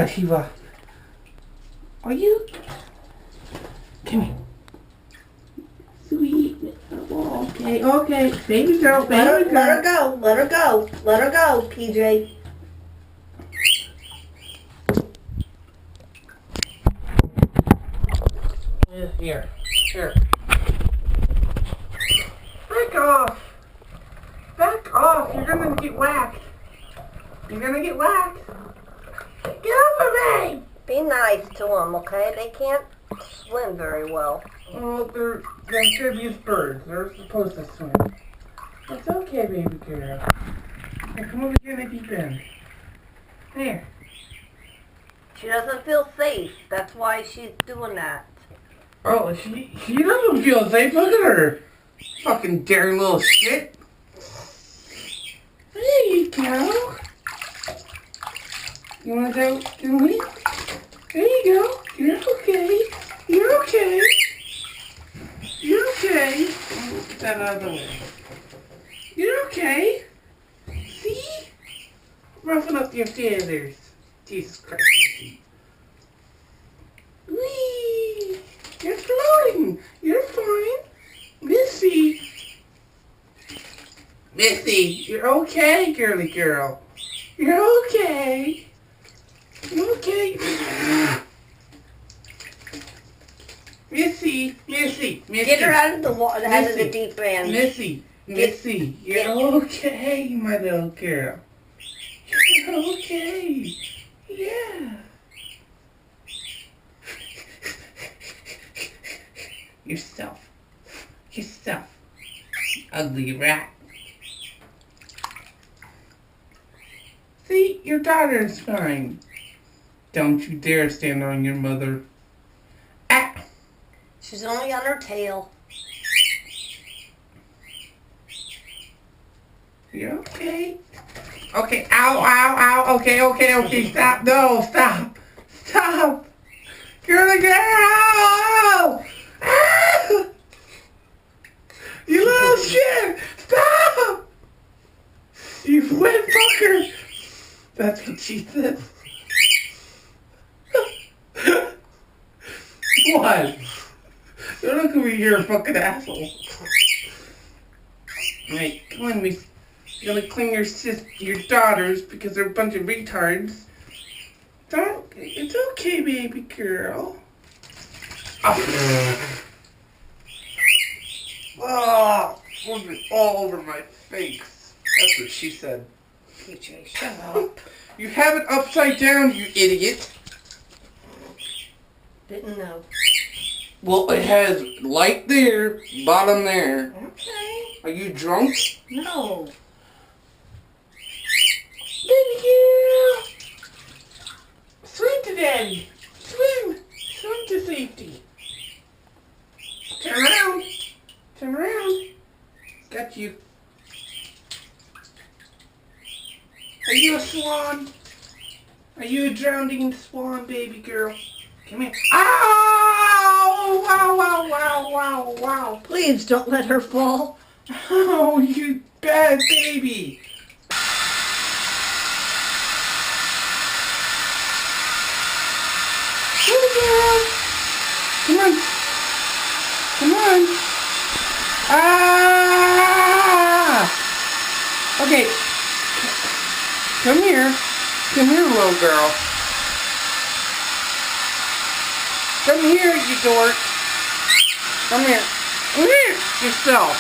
Shiva. Are you? Come here. Sweet. Oh, okay, okay. Baby girl, baby girl. Let her go. Let her go. Let her go, PJ. Here. Here. Back off. Back off. You're gonna get whacked. You're gonna get whacked. Get off of me! Be nice to them, okay? They can't swim very well. Well, they're amphibious birds. They're supposed to swim. It's okay, baby girl. Here, come over here in the deep end. There. She doesn't feel safe. That's why she's doing that. Oh, she doesn't feel safe. Look at her. Fucking daring little shit. There you go. You wanna go to me? There you go. You're okay. You're okay. You're okay. Get that out of the way. You're okay. See? Roughing up your feathers. Jesus Christ. Whee! You're floating. You're fine. Missy. Missy, you're okay, girly girl. You're okay. You're okay. Missy. Get her out of the water, out of the deep end. Missy, you're okay, my little girl. You're okay. Yeah. Yourself. Ugly rat. See, your daughter's fine. Don't you dare stand on your mother. Ah! She's only on her tail. You okay? Okay, ow. Okay. Stop. No, stop. Girl. Ah! You little shit. Stop. You wet fucker. That's what she said. What? Don't look over here, fucking asshole. Hey, come on, me. You're gonna clean your daughters because they're a bunch of retards. It's okay, baby girl. Oh, all over my face. That's what she said. PJ, shut up. You have it upside down, you idiot. Didn't know. Well, it has light there, bottom there. Okay. Are you drunk? No. Baby girl! Swim to daddy! Swim to safety! Turn around! Got you. Are you a swan? Are you a drowning swan, baby girl? Come here. Ow! Wow. Please don't let her fall. Oh, you bad baby. Come on. Ah! Okay. Come here, little girl. Come here, you dork. Come here. Yourself.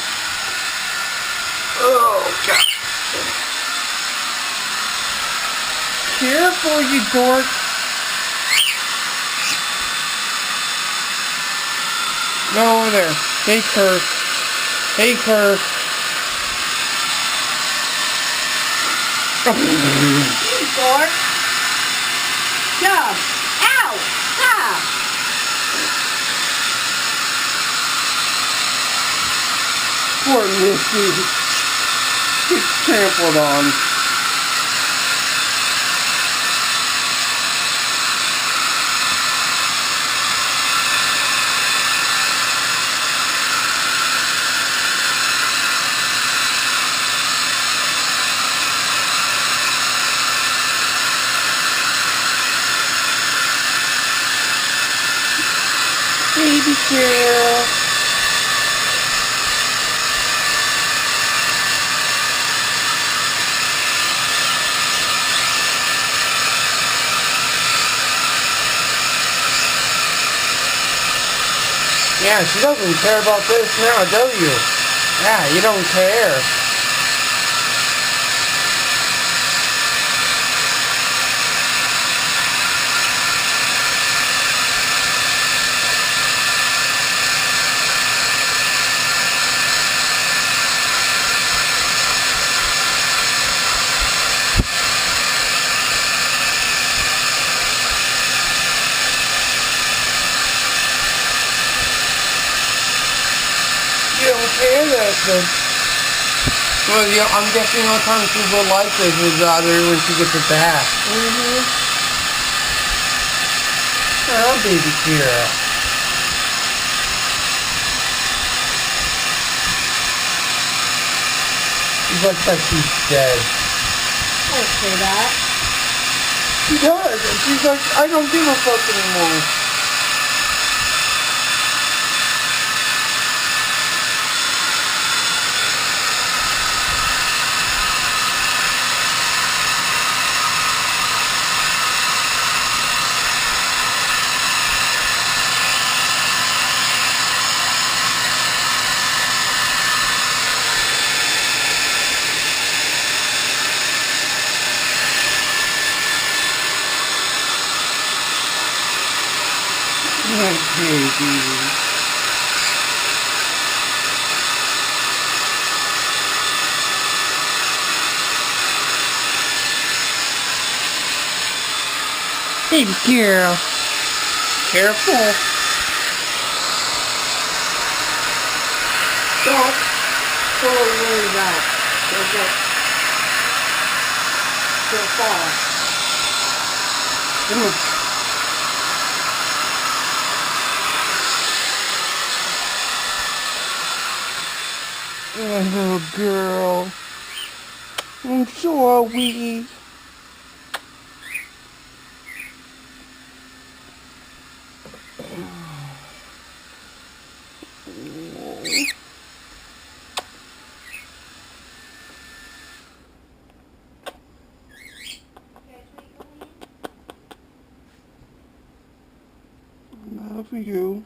Oh, God. Careful, you dork. Go over there. Take her. You dork. Stop. Ow. Stop. Poor Missy. Gets trampled on. Baby girl. Yeah, she doesn't care about this now, do you? Yeah, you don't care. You don't care that. Well, yeah, I'm guessing all time she will like this is when she gets a bath. Oh, baby Kira. She looks like she's dead. Don't say that. She does, and she's like, I don't give a fuck anymore. Baby. Baby girl. Careful. Don't pull the wings out. They'll get they'll fall. Oh, little girl. And so are we. Love you.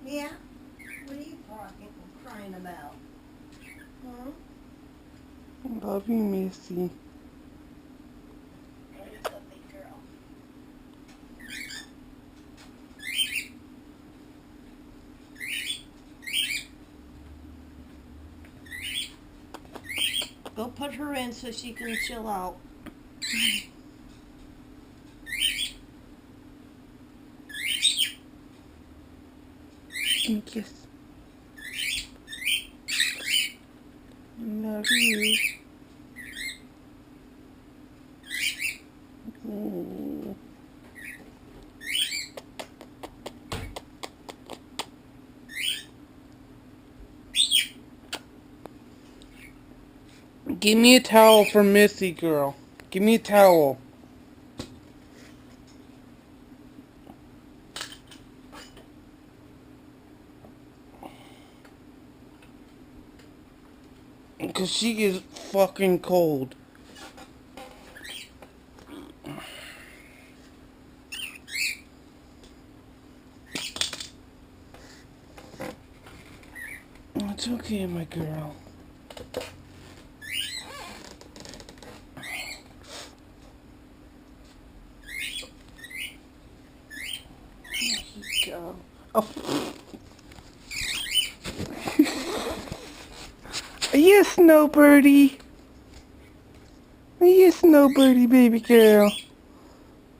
Yeah? What are you crying about? Huh? Love you, Missy. It's a big girl. Go put her in so she can chill out. Kiss. Love you. Oh. Give me a towel for Missy, girl. Give me a towel. Because she is fucking cold. It's okay, my girl. Here you go. Oh. Yes, Snowbirdie. Yes, Snowbirdie, baby girl.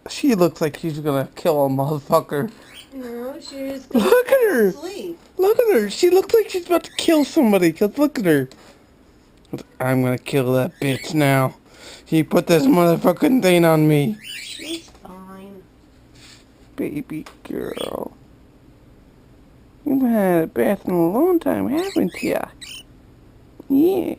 She looks like she's gonna kill a motherfucker. No, she's Look at her. Sleep. Look at her. She looks like she's about to kill somebody. Cause look at her. I'm gonna kill that bitch now. He put this motherfucking thing on me. She's fine. Baby girl. You've had a bath in a long time, haven't ya? Yeah.